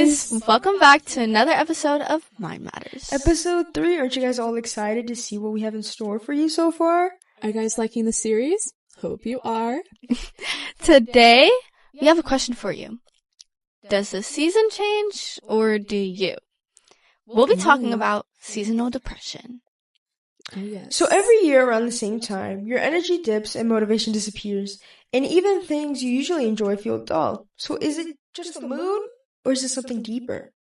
guys, welcome back to another episode of Mind Matters. Episode 3. Aren't you guys all excited to see what we have in store for you so far? Are you guys liking the series? Hope you are. Today, we have a question for you. Does the season change, or do you? We'll be talking about seasonal depression. Oh, yes. So every year around the same time, your energy dips and motivation disappears, and even things you usually enjoy feel dull. So is it just a mood, or is it something deeper?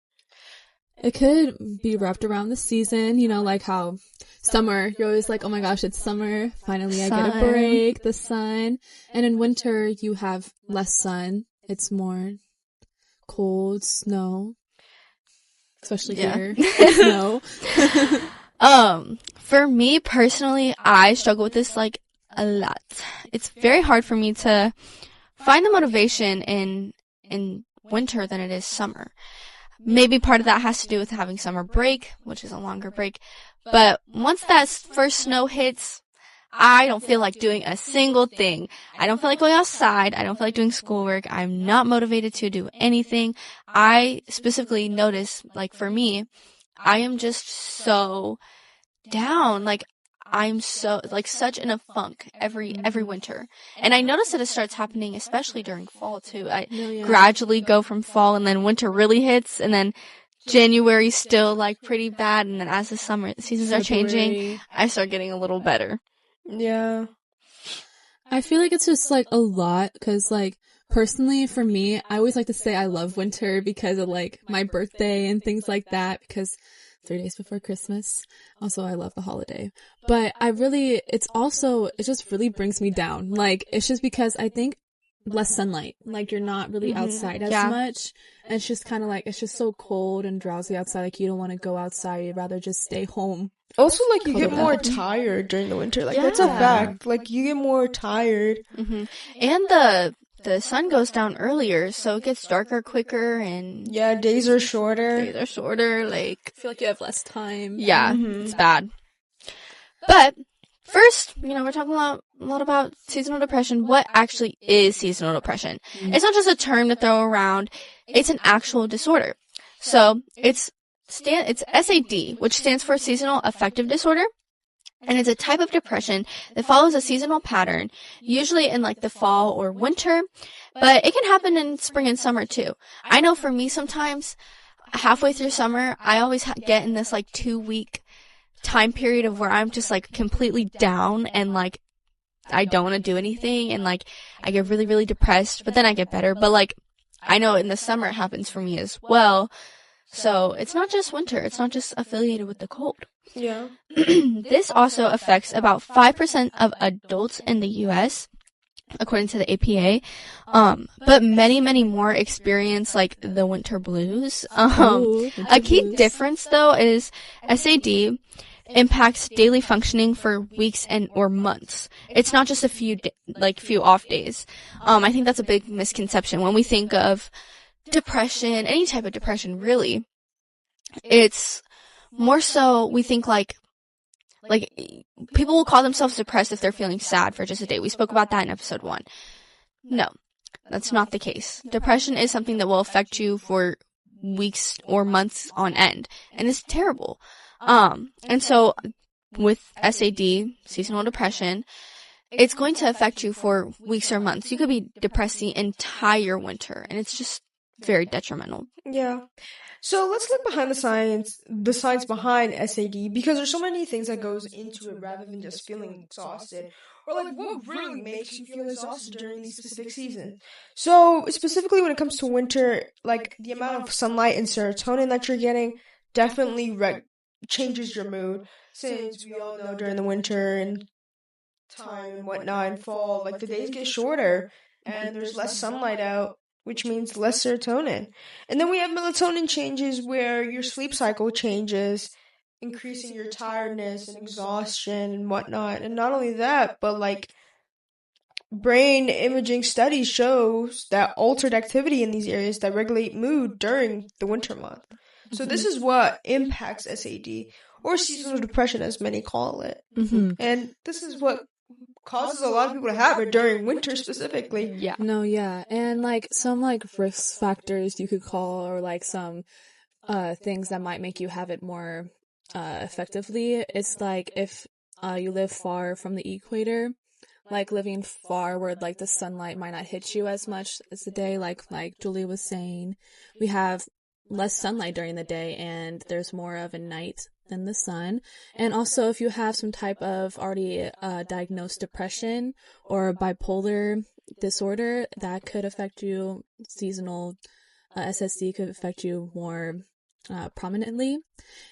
It could be wrapped around the season, you know, like how summer, you're always like, oh my gosh, it's summer. Finally, I get a break, the sun. And in winter, you have less sun. It's more cold, snow. Especially here, snow. For me personally, I struggle with this like a lot. It's very hard for me to find the motivation in winter than it is summer. Maybe part of that has to do with having summer break, which is a longer break. But once that first snow hits, I don't feel like doing a single thing. I don't feel like going outside. I don't feel like doing schoolwork. I'm not motivated to do anything. I specifically notice, like for me, I am just so down. Like I'm so like such in a funk every winter. And I notice that it starts happening especially during fall too. I gradually go from fall and then winter really hits and then January's still like pretty bad and then as the summer seasons are changing, I start getting a little better. Yeah. I feel like it's just like a lot because like personally for me, I always like to say I love winter because of like my birthday and things like that because 3 days before Christmas. Also, I love the holiday. But it just really brings me down. Like, it's just because I think less sunlight. Like, you're not really outside as much. And it's just kind of like, it's just so cold and drowsy outside. Like, you don't want to go outside. You'd rather just stay home. Also, like, you get more tired during the winter. Like, that's a fact. Like, you get more tired. Mm-hmm. And the sun goes down earlier, so it gets darker quicker and... Yeah, days are shorter. Like... I feel like you have less time. Yeah, it's bad. But, first, we're talking a lot about seasonal depression. What actually is seasonal depression? It's not just a term to throw around. It's an actual disorder. So, it's SAD, which stands for Seasonal Affective Disorder. And it's a type of depression that follows a seasonal pattern, usually in like the fall or winter, but it can happen in spring and summer too. I know for me sometimes, halfway through summer, I always get in this like 2-week time period of where I'm just like completely down and like I don't want to do anything and like I get really, really depressed, but then I get better. But like I know in the summer it happens for me as well. So it's not just winter. It's not just affiliated with the cold. Yeah. This also affects about 5% of adults in the U.S., according to the APA. But many, many more experience like the winter blues. A key difference though is SAD impacts daily functioning for weeks or months. It's not just a few off days. I think that's a big misconception when we think of depression, any type of depression really. It's more so we think like people will call themselves depressed if they're feeling sad for just a day. We spoke about that in episode 1. No, that's not the case. Depression is something that will affect you for weeks or months on end, and it's terrible. And so with SAD, seasonal depression, it's going to affect you for weeks or months. You could be depressed the entire winter, and it's just very detrimental. Yeah. So let's look behind the science behind SAD, because there's so many things that goes into it rather than just feeling exhausted. Or like what really makes you feel exhausted during these specific seasons. So specifically when it comes to winter, like the amount of sunlight and serotonin that you're getting definitely changes your mood. Since we all know during the winter and time and whatnot and fall, like the days get shorter and there's less sunlight out, which means less serotonin. And then we have melatonin changes where your sleep cycle changes, increasing your tiredness and exhaustion and whatnot. And not only that, but like brain imaging studies shows that altered activity in these areas that regulate mood during the winter month. So this is what impacts SAD, or seasonal depression as many call it. And this is what causes a lot of people to have it during winter specifically. Yeah. No, yeah. And like some like risk factors you could call, or like some things that might make you have it more effectively. It's like if you live far from the equator, like living far where like the sunlight might not hit you as much as the day, like Julie was saying, we have less sunlight during the day and there's more of a night than the sun. And also if you have some type of already diagnosed depression or bipolar disorder, that could affect you. Seasonal SSD could affect you more prominently,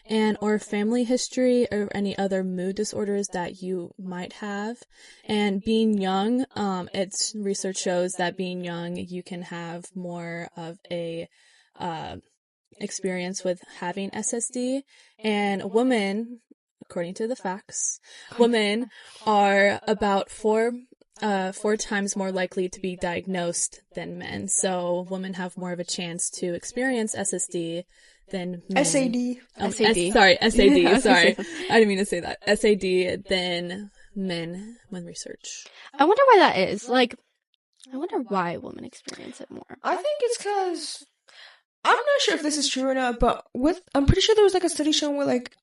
and or family history or any other mood disorders that you might have. And being young, it's research shows that being young, you can have more of a experience with having SSD. And women, according to the facts, women are about four times more likely to be diagnosed than men. So women have more of a chance to experience SSD than men. SAD. SAD. Sorry, SAD. I was Sorry. gonna say- I didn't mean to say that. SAD than men when research. I wonder why that is. Like, I wonder why women experience it more. I think it's because I'm not sure if this is true or not, but I'm pretty sure there was like a study showing where like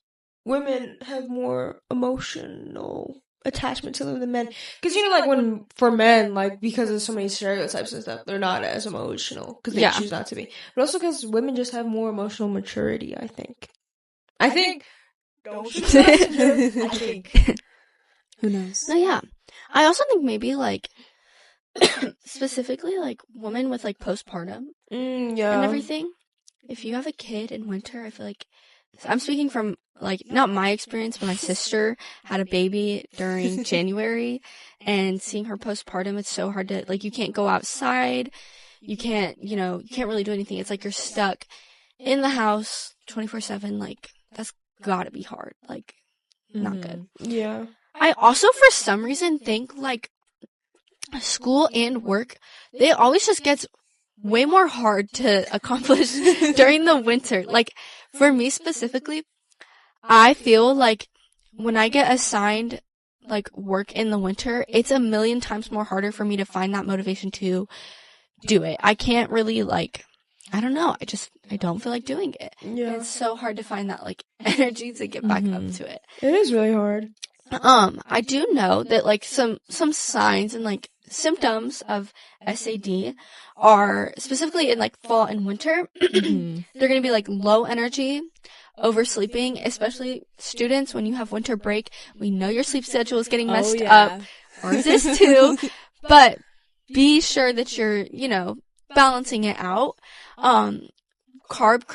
women have more emotional attachment to them than men. Because like when for men, like because of so many stereotypes and stuff, they're not as emotional because they Yeah. choose not to be. But also because women just have more emotional maturity. I think. Don't shoot the messenger. I think. Who knows? No, yeah. I also think maybe like specifically like women with like postpartum Yeah. and everything. If you have a kid in winter, I feel like I'm speaking from like not my experience, but my sister had a baby during January, and seeing her postpartum, it's so hard to like you can't go outside, you can't really do anything. It's like you're stuck in the house 24/7. Like that's gotta be hard. Like not good. Yeah. I also for some reason think like school and work, they always just gets way more hard to accomplish during the winter. Like for me specifically, I feel like when I get assigned like work in the winter, it's a million times more harder for me to find that motivation to do it. I can't really like, I don't know. I don't feel like doing it. Yeah. It's so hard to find that like energy to get back up to it. It is really hard. I do know that like some signs and like symptoms of SAD are specifically in like fall and winter. They're going to be like low energy, oversleeping, especially students when you have winter break. We know your sleep schedule is getting messed up. Ours is too. But be sure that you're, balancing it out. Carb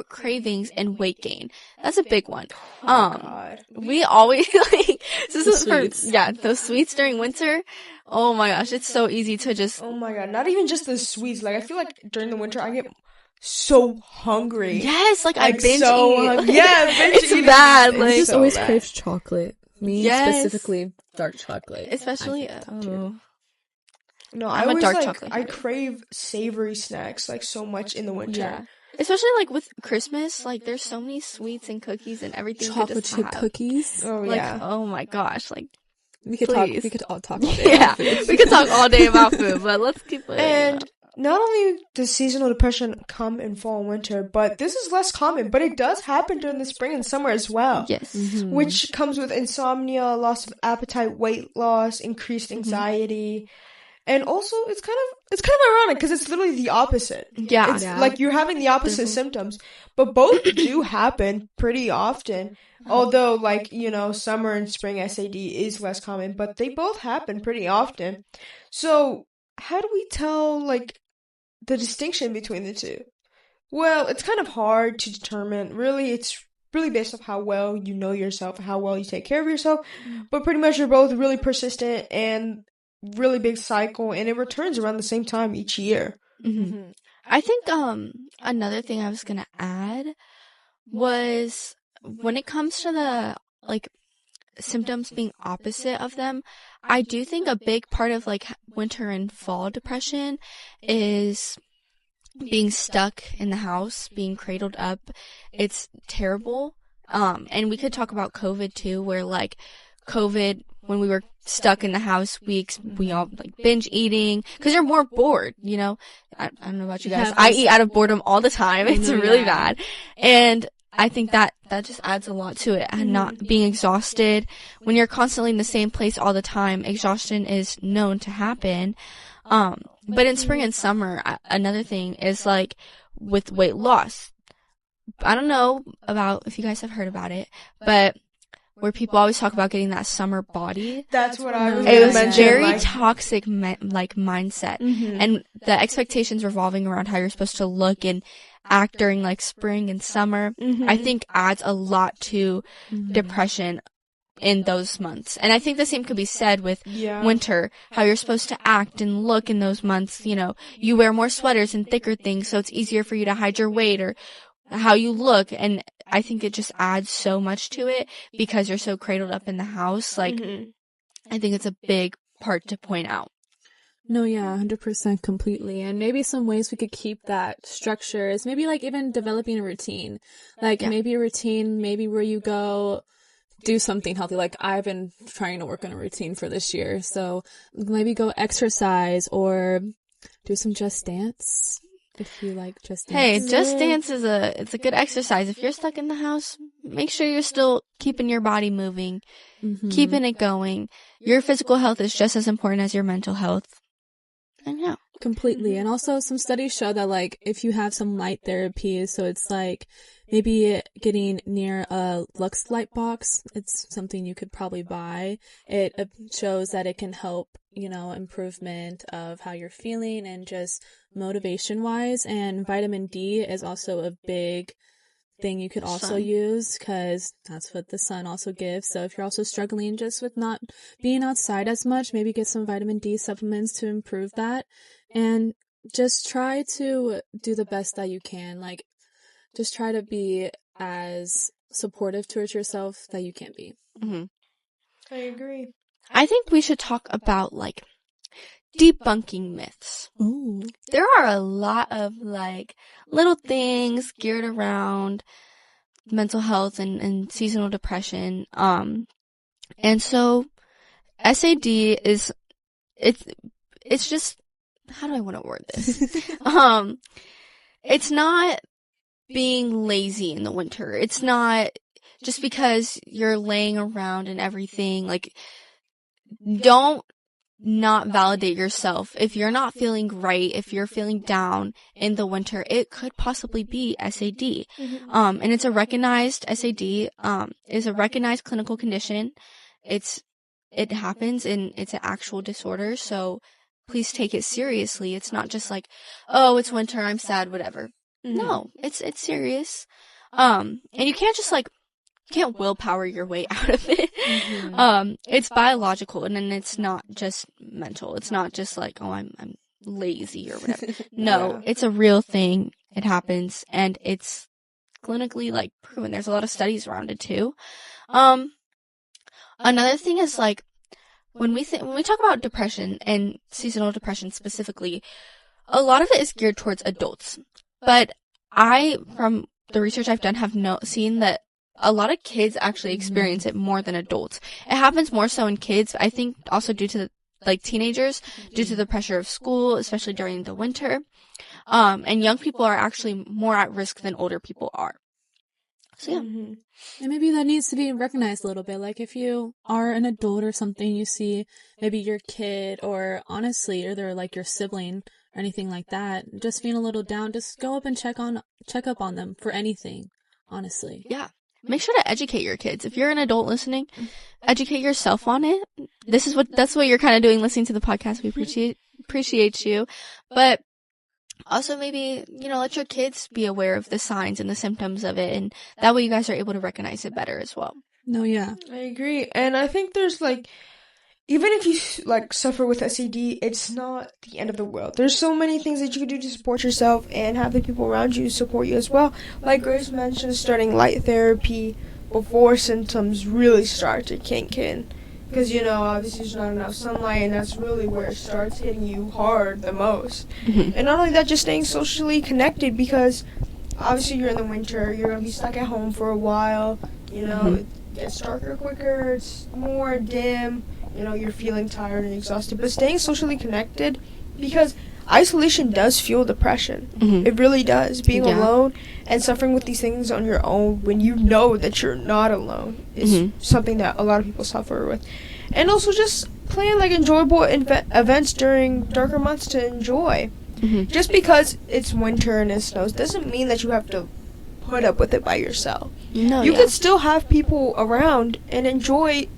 cravings and weight gain. That's a big one. God. We always like this The is for sweets. those sweets during winter. Oh my gosh, it's so easy to just Oh my god, not even just the sweets. Like I feel like during the winter I get so hungry. yes, like I Like, binge so eat. hungry. Yeah, binge it's eating bad. is Like Just so always bad. craves chocolate. Me Yes. specifically, dark chocolate. especially I get that too. No, I'm I a always dark like chocolate I hater. crave savory snacks like so much in the winter. yeah. Especially like with Christmas, like there's so many sweets and cookies and everything to Chocolate just chip have. cookies. Oh Like yeah. oh my gosh, like We could Please. all talk all day. yeah, about food. we could talk all day about food, but let's keep it. And not only does seasonal depression come in fall and winter, but this is less common, but it does happen during the spring and summer as well. yes, Mhm. Which comes with insomnia, loss of appetite, weight loss, increased anxiety. And also it's kind of ironic because it's literally the opposite. yeah, It's Yeah. like you're having the opposite Mhm. symptoms, but both do happen pretty often. Although, like, summer and spring SAD is less common, but they both happen pretty often. So, how do we tell, like, the distinction between the two? Well, it's kind of hard to determine. Really, it's really based off how well you know yourself, how well you take care of yourself. But pretty much you're both really persistent and really big cycle, and it returns around the same time each year. Mhm. I think another thing I was gonna add was when it comes to the like symptoms being opposite of them, I do think a big part of like winter and fall depression is being stuck in the house, being cradled up. It's terrible. And we could talk about COVID too, where like COVID, when we were stuck in the house weeks. We all like binge eating because you're more bored, you know. I don't know about you guys. I eat out of boredom all the time. It's really bad. And I think that just adds a lot to it, and not being exhausted. When you're constantly in the same place all the time, exhaustion is known to happen. But in spring and summer, another thing is like with weight loss. I don't know about if you guys have heard about it, but where people always talk about getting that summer body. That's what I was It was mention, very like, toxic, mindset. And the expectations revolving around how you're supposed to look and act during like spring and summer, I think adds a lot to depression in those months. And I think the same could be said with winter, how you're supposed to act and look in those months. You know, you wear more sweaters and thicker things, so it's easier for you to hide your weight or how you look. And I think it just adds so much to it because you're so cradled up in the house. Like, I think it's a big part to point out. No, yeah, 100% completely. And maybe some ways we could keep that structure is maybe like even developing a routine. Like maybe a routine, maybe where you go do something healthy. Like I've been trying to work on a routine for this year. So maybe go exercise or do some Just Dance. If you like Just Dance. Hey, Just Dance it's a good exercise. If you're stuck in the house, make sure you're still keeping your body moving, keeping it going. Your physical health is just as important as your mental health. And yeah. Completely. And also some studies show that like if you have some light therapy, so it's like maybe getting near a Lux light box, it's something you could probably buy. It shows that it can help, you know, improvement of how you're feeling and just motivation wise. And vitamin D is also a big thing you could also use because that's what the sun also gives. So if you're also struggling just with not being outside as much, maybe get some vitamin D supplements to improve that. And just try to do the best that you can. Like, just try to be as supportive towards yourself that you can be. I agree. I think we should talk about, like, debunking myths. Ooh. There are a lot of, like, little things geared around mental health and seasonal depression. And so SAD is, it's just, how do I want to word this? It's not being lazy in the winter. It's not just because you're laying around and everything. Like, don't not validate yourself. If you're not feeling right, if you're feeling down in the winter, it could possibly be SAD. And it's a recognized SAD, is a recognized clinical condition. It happens and it's an actual disorder. So please take it seriously. It's not just like, oh, it's winter, I'm sad, whatever. No, it's serious. And you can't just like, can't willpower your way out of it. It's biological and then it's not just mental. It's not just like, oh, I'm lazy or whatever. No, it's a real thing. It happens and it's clinically like proven. There's a lot of studies around it too. Another thing is like, when we talk about depression and seasonal depression specifically, a lot of it is geared towards adults. But from the research I've done, have seen that a lot of kids actually experience it more than adults. It happens more so in kids, I think also due to like teenagers, due to the pressure of school, especially during the winter. And young people are actually more at risk than older people are. So yeah. And maybe that needs to be recognized a little bit. Like if you are an adult or something, you see maybe your kid or honestly, or they're like your sibling or anything like that, just feeling a little down, just go up and check up on them for anything, honestly. Yeah. Make sure to educate your kids. If you're an adult listening, educate yourself on it. That's what you're kind of doing listening to the podcast. We appreciate you. But also maybe, let your kids be aware of the signs and the symptoms of it. And that way you guys are able to recognize it better as well. No, yeah. I agree. And I think there's like, even if you like suffer with SAD, it's not the end of the world. There's so many things that you can do to support yourself and have the people around you support you as well. Like Grace mentioned, starting light therapy before symptoms really start to kink in. Because, obviously there's not enough sunlight, and that's really where it starts hitting you hard the most. And not only that, just staying socially connected, because obviously you're in the winter, you're going to be stuck at home for a while, it gets darker quicker, it's more dim, you're feeling tired and exhausted, but staying socially connected, because isolation does fuel depression. It really does. Being alone and suffering with these things on your own when you know that you're not alone is something that a lot of people suffer with. And also just plan like enjoyable events during darker months to enjoy. Just because it's winter and it snows doesn't mean that you have to put up with it by yourself. No, you could still have people around and enjoy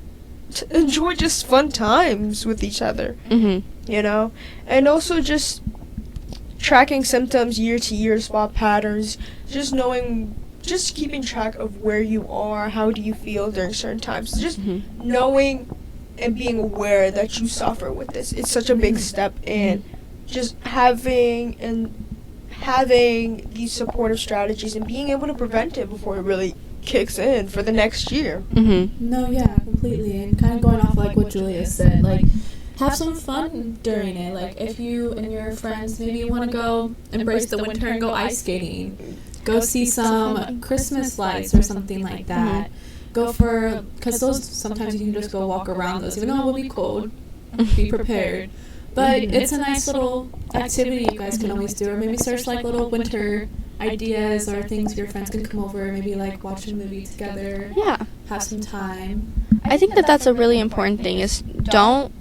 just fun times with each other. And also just tracking symptoms year to year, spot patterns, just keeping track of where you are, how do you feel during certain times, just knowing and being aware that you suffer with this. It's such a big step in just having these supportive strategies and being able to prevent it before it really kicks in for the next year. No, yeah, completely. And kind of going off like what Julia said, like, have some fun during it. Like, if you and your friends maybe want to go embrace the winter and go ice skating, go see some Christmas lights or something like that. Go for, because those sometimes you can just go walk around those, even though it will be cold. Be prepared. But it's a nice little activity you guys can always do, or maybe search like little winter ideas or things your friends can come over, maybe like watch a movie together. Yeah. Have some time. I think that that's a really important thing, is don't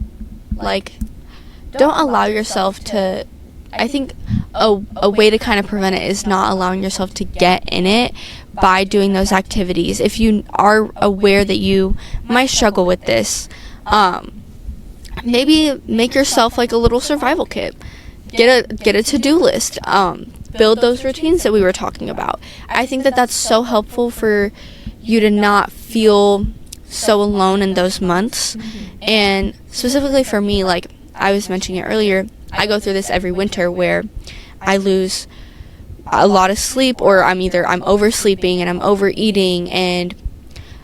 allow yourself to, I think a way to kind of prevent it is not allowing yourself to get in it by doing those activities. If you are aware that you might struggle with this, maybe make yourself like a little survival kit. Get a to-do list. Build those routines that we were talking about. I think that that's so helpful for you to not feel so alone in those months. And specifically for me, like I was mentioning it earlier, I go through this every winter where I lose a lot of sleep, or I'm oversleeping and I'm overeating, and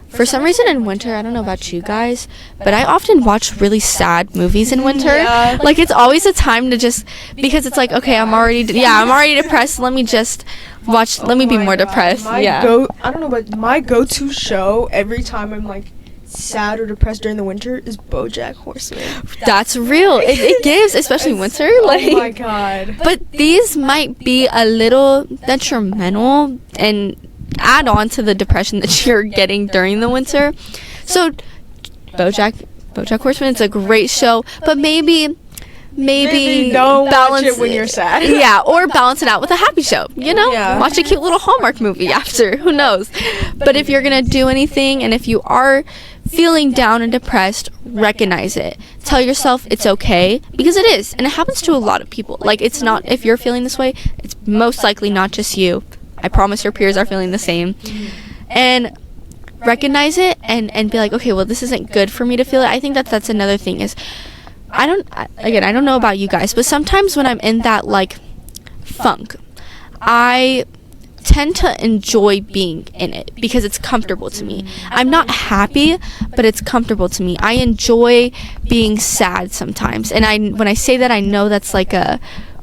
for some reason in winter, I don't know about you guys, but I often watch really sad movies in winter. Yeah. Like, it's always a time to just, because it's like, okay, I'm already depressed, let me be more depressed. I don't know, but my go-to show every time I'm like sad or depressed during the winter is BoJack Horseman. That's real. It gives, especially winter. Like, oh my god. But these might be a little detrimental and add on to the depression that you're getting during the winter. So BoJack Horseman, it's a great show, but maybe don't watch it when you're sad. Yeah, or balance it out with a happy show, Yeah. Watch a cute little Hallmark movie after, who knows. But if you're gonna do anything, and if you are feeling down and depressed, recognize it. Tell yourself it's okay, because it is, and it happens to a lot of people. Like, it's not, if you're feeling this way, it's most likely not just you. I promise your peers are feeling the same. And recognize it and be like, okay, well, this isn't good for me to feel it. I think that's another thing is, I don't know about you guys, but sometimes when I'm in that, like, funk, I tend to enjoy being in it because it's comfortable to me. I'm not happy, but it's comfortable to me. I enjoy being sad sometimes. And when I say that, I know that's like a,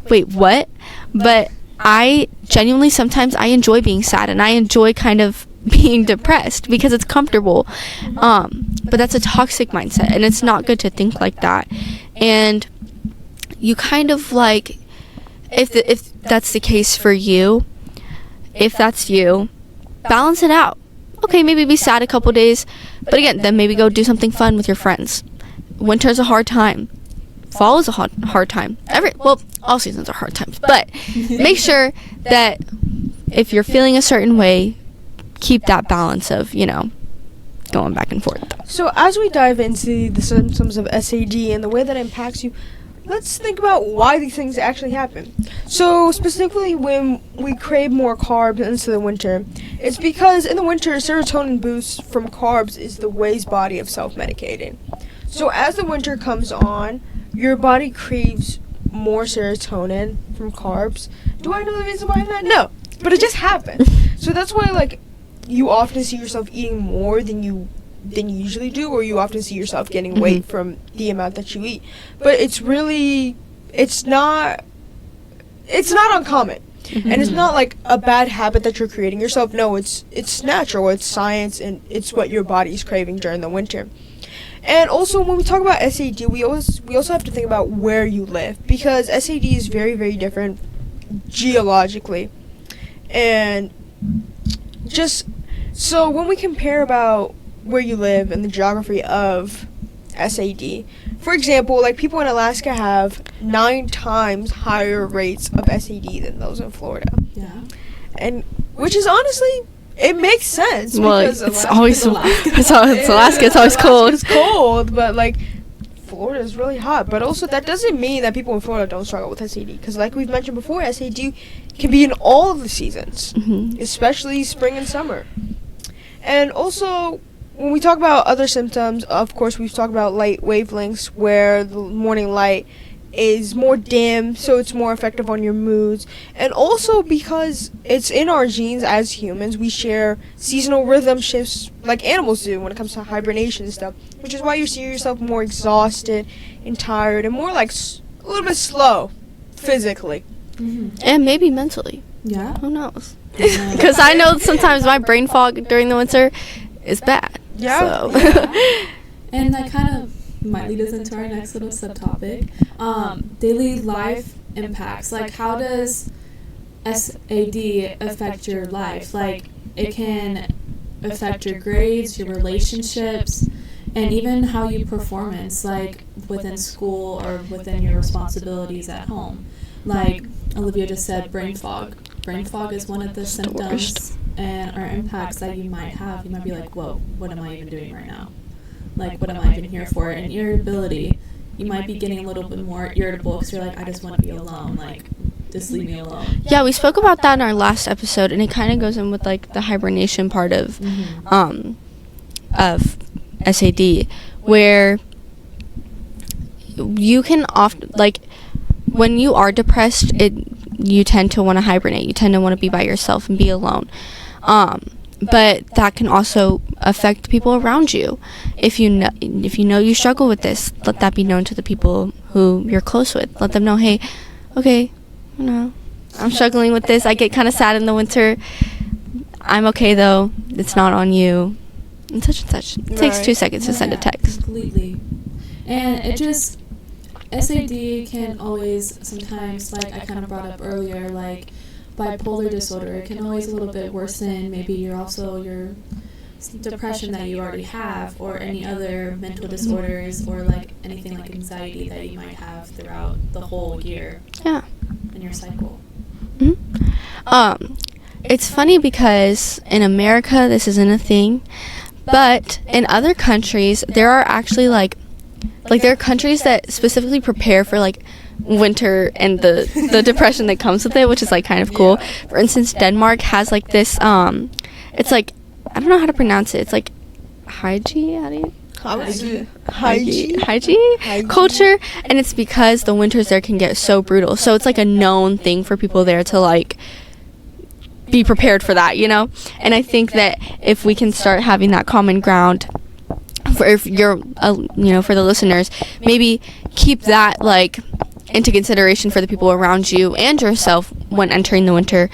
wait, what? But I genuinely, sometimes I enjoy being sad, and I enjoy kind of being depressed because it's comfortable. But that's a toxic mindset, and it's not good to think like that. And you kind of like, if that's the case for you, if that's you, balance it out. Okay, maybe be sad a couple days, but again, then maybe go do something fun with your friends. Winter's a hard time. Fall is a hard time. All seasons are hard times. But make sure that if you're feeling a certain way, keep that balance of, going back and forth. So as we dive into the symptoms of SAD and the way that it impacts you, let's think about why these things actually happen. So specifically when we crave more carbs into the winter, it's because in the winter, serotonin boost from carbs is the way's body of self-medicating. So as the winter comes on, your body craves more serotonin from carbs. Do I know the reason behind that? No, but it just happens. So that's why, like, you often see yourself eating more than you usually do, or you often see yourself gaining weight from the amount that you eat. But it's not uncommon. And it's not like a bad habit that you're creating yourself. No, it's natural, it's science, and it's what your body's craving during the winter. And also, when we talk about SAD, we also have to think about where you live, because SAD is very, very different geologically. And just so when we compare about where you live and the geography of SAD, for example, like people in Alaska have 9 times higher rates of SAD than those in Florida. Yeah. And which is honestly, it makes sense. Well, because it's Alaska- always it's Alaska. It's always cold. It's cold, but like Florida is really hot. But also that doesn't mean that people in Florida don't struggle with SAD, because like we've mentioned before, SAD can be in all of the seasons, especially spring and summer. And also, when we talk about other symptoms, of course, we've talked about light wavelengths, where the morning light is more dim, so it's more effective on your moods. And also because it's in our genes as humans, we share seasonal rhythm shifts like animals do when it comes to hibernation and stuff, which is why you see yourself more exhausted and tired and more like a little bit slow physically. And maybe mentally. Yeah. Who knows? Because I know sometimes my brain fog during the winter is bad. Yeah. So. And that kind of might lead us into our next little subtopic. Daily life impacts. Like, how does SAD affect your life? Like, it can affect your grades, your relationships, and even how you performance, like, within school or within your responsibilities at home. Like Olivia just said, brain fog. Brain fog is one of the symptoms and or impacts that you might have. You might be like, whoa, what am I even doing right now? Like, what am I even here for? And irritability, you might be getting a little bit more irritable because you're like, I just want to be alone. Like, just leave me alone. Yeah, we spoke about that in our last episode, and it kind of goes in with like the hibernation part of SAD, where you can often, like, when you are depressed, you tend to want to hibernate. You tend to want to be by yourself and be alone. But that can also affect people around you. If you know you struggle with this, let that be known to the people who you're close with. Let them know, hey, okay, I'm struggling with this. I get kind of sad in the winter. I'm okay though. It's not on you. And such and such. It takes 2 seconds to send a text. Completely. And it just, SAD can always sometimes, like I kind of brought up earlier, like bipolar disorder, it can always a little bit worsen maybe your depression that you already have, or any other mental disorders, or like anything like anxiety that you might have throughout the whole year. Yeah. In your cycle. It's funny because in America this isn't a thing, but in other countries there are actually like there are countries that specifically prepare for like winter and the depression that comes with it, which is like kind of cool. For instance, Denmark has like this it's like, I don't know how to pronounce it. It's like hygiene culture, and it's because the winters there can get so brutal. So it's like a known thing for people there to like be prepared for that, And I think that if we can start having that common ground for if you're for the listeners, maybe keep that like into consideration for the people around you and yourself when entering the winter.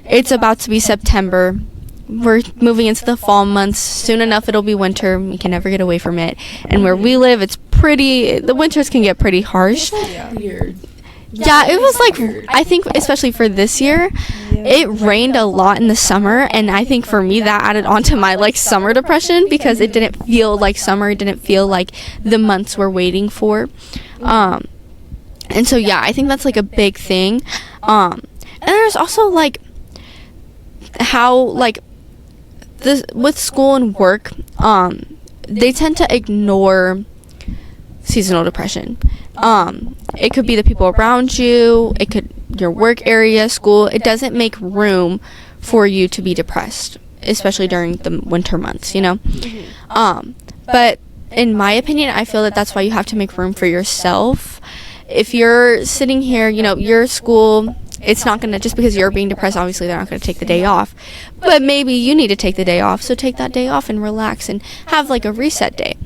It's about to be September. We're moving into the fall months. Soon enough it'll be winter. We can never get away from it. And where we live, the winters can get pretty harsh. Weird. Yeah, it was like, I think especially for this year, it rained a lot in the summer, and I think for me that added on to my like summer depression, because it didn't feel like summer. It didn't feel like the months we're waiting for. And so yeah, I think that's like a big thing. And there's also like how like this with school and work, they tend to ignore seasonal depression. It could be the people around you, it could your work area, school. It doesn't make room for you to be depressed, especially during the winter months, But in my opinion, I feel that that's why you have to make room for yourself. If you're sitting here, your school, it's not going to, just because you're being depressed, obviously they're not going to take the day off. But maybe you need to take the day off, so take that day off and relax and have like a reset day.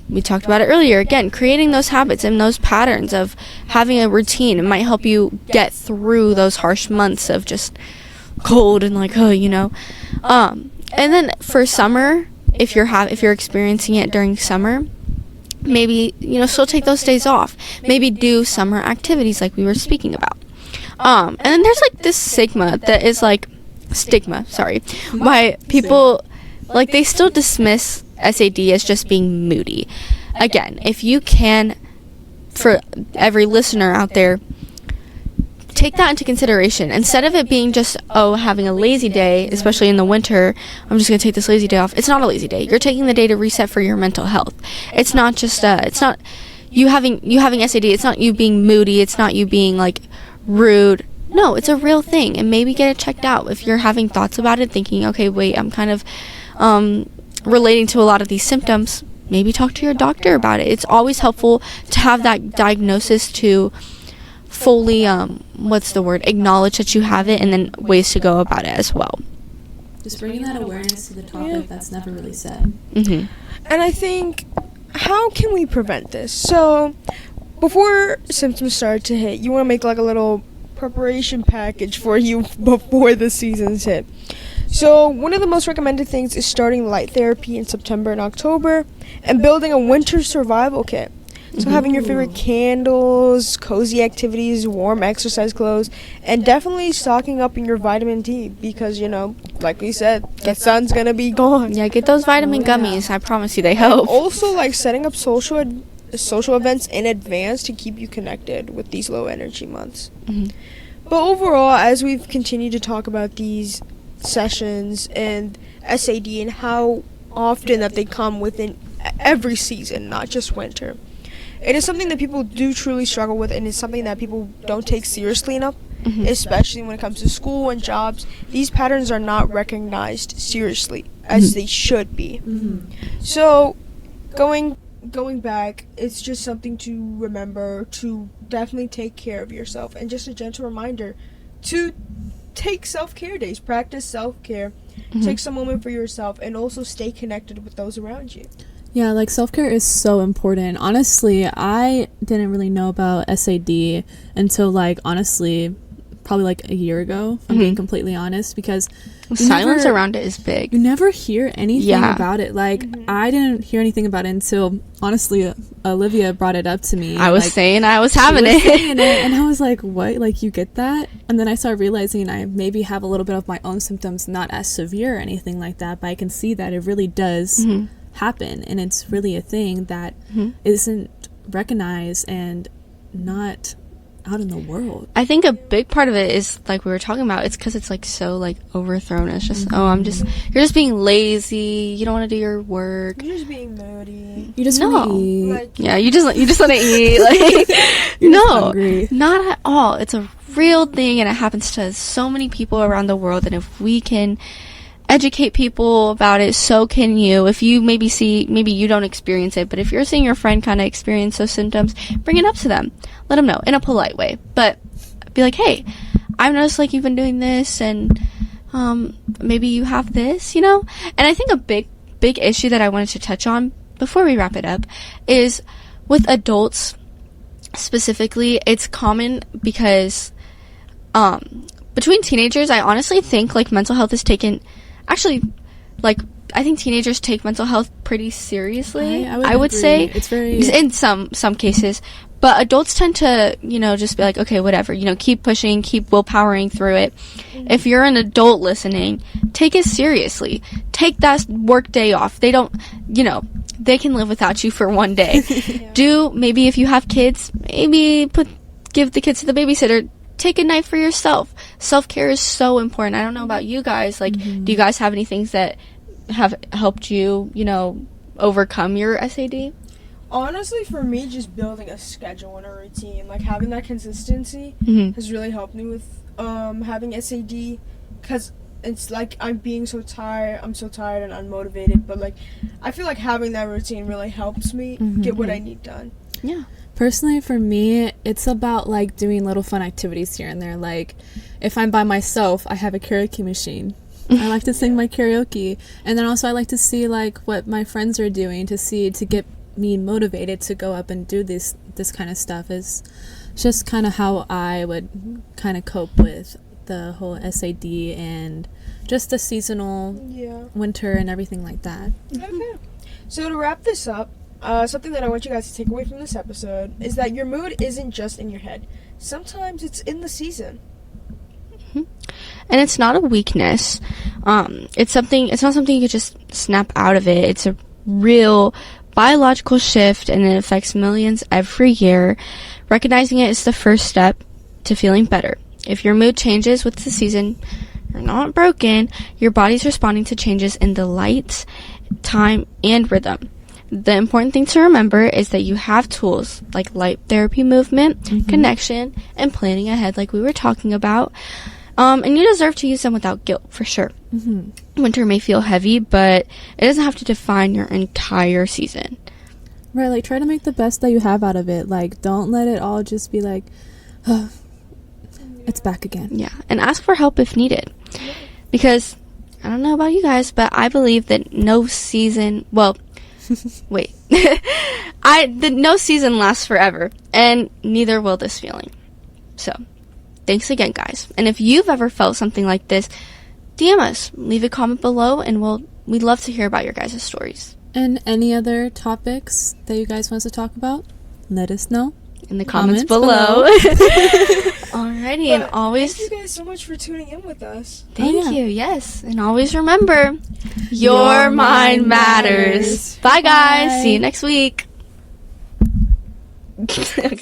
We talked about it earlier. Again, creating those habits and those patterns of having a routine, it might help you get through those harsh months of just cold and like, And then for summer, if you're experiencing it during summer, maybe, still take those days off. Maybe do summer activities like we were speaking about. And then there's like this stigma, why people, like, they still dismiss SAD as just being moody. Again, if you can, for every listener out there, take that into consideration. Instead of it being just, having a lazy day, especially in the winter, I'm just going to take this lazy day off. It's not a lazy day. You're taking the day to reset for your mental health. It's not just, it's not you having SAD. It's not you being moody. It's not you being, like, rude. No, it's a real thing. And maybe get it checked out. If you're having thoughts about it, thinking, okay, wait, I'm kind of relating to a lot of these symptoms, maybe talk to your doctor about it. It's always helpful to have that diagnosis, to fully acknowledge that you have it, and then ways to go about it as well. Just bringing that awareness to the topic that's never really said. And I think, how can we prevent this? So before symptoms start to hit, you want to make like a little preparation package for you before the seasons hit. So one of the most recommended things is starting light therapy in September and October, and building a winter survival kit. So having your favorite candles, cozy activities, warm exercise clothes, and definitely stocking up in your vitamin D, because, like we said, the sun's going to be gone. Yeah, get those vitamin gummies. I promise you they help. Also, like, setting up social events in advance to keep you connected with these low energy months. But overall, as we've continued to talk about these sessions and SAD and how often that they come within every season, not just winter, it is something that people do truly struggle with, and it's something that people don't take seriously enough, especially when it comes to school and jobs. These patterns are not recognized seriously as they should be. So going back, it's just something to remember, to definitely take care of yourself, and just a gentle reminder to take self-care days, practice self-care, take some moment for yourself, and also stay connected with those around you. Yeah, like, self-care is so important. Honestly, I didn't really know about SAD until, like, honestly, probably like a year ago, if I'm being completely honest, because silence around it is big. You never hear anything about it. Like, I didn't hear anything about it until, honestly, Olivia brought it up to me. I was saying I was having it. And I was like, what? Like, you get that? And then I started realizing I maybe have a little bit of my own symptoms, not as severe or anything like that, but I can see that it really does happen, and it's really a thing that isn't recognized and not out in the world. I think a big part of it is, like we were talking about, it's because it's like so like overthrown. It's just you're just being lazy, you don't want to do your work, You're just being moody. You just want to eat. Like, yeah, you just want to eat. Like, no, not at all. It's a real thing, and it happens to so many people around the world. And if we can educate people about it, so can you. If you maybe you don't experience it, but if you're seeing your friend kind of experience those symptoms, bring it up to them. Let them know in a polite way, but be like, hey, I've noticed like you've been doing this, and maybe you have this, And I think a big issue that I wanted to touch on before we wrap it up is with adults specifically. It's common because between teenagers, I honestly think like mental health is taken. Actually, like, I think teenagers take mental health pretty seriously. I would say it's very, in some cases, but adults tend to, just be like, okay, whatever, keep pushing, keep willpowering through it. If you're an adult listening, take it seriously. Take that work day off. They don't, they can live without you for one day. Maybe if you have kids, give the kids to the babysitter. Take a night for yourself. Self-care is so important. I don't know about you guys. Like, do you guys have any things that have helped you, overcome your SAD? Honestly, for me, just building a schedule and a routine, like having that consistency has really helped me with having SAD, because it's like I'm being so tired. I'm so tired and unmotivated, but like I feel like having that routine really helps me get what I need done. Yeah. Personally, for me, it's about, like, doing little fun activities here and there. Like, if I'm by myself, I have a karaoke machine. I like to sing my karaoke. And then also I like to see, like, what my friends are doing to get me motivated to go up and do this kind of stuff. Is just kind of how I would kind of cope with the whole SAD and just the seasonal winter and everything like that. Okay. So to wrap this up, something that I want you guys to take away from this episode is that your mood isn't just in your head. Sometimes it's in the season. And it's not a weakness. It's not something you could just snap out of it. It's a real biological shift, and it affects millions every year. Recognizing it is the first step to feeling better. If your mood changes with the season, you're not broken. Your body's responding to changes in the light, time, and rhythm. The important thing to remember is that you have tools like light therapy, movement, connection, and planning ahead like we were talking about. And you deserve to use them without guilt, for sure. Winter may feel heavy, but it doesn't have to define your entire season. Right, like, try to make the best that you have out of it. Like, don't let it all just be like, oh, it's back again. Yeah, and ask for help if needed. Because, I don't know about you guys, but I believe that no season, well, wait. No season lasts forever, and neither will this feeling. So, thanks again, guys. And if you've ever felt something like this, DM us. Leave a comment below, and we'd love to hear about your guys' stories. And any other topics that you guys want us to talk about, let us know in the comments below. Alrighty, and always... Thank you guys so much for tuning in with us. Thank you, yes. And always remember, your mind matters. Bye, guys. See you next week. Okay.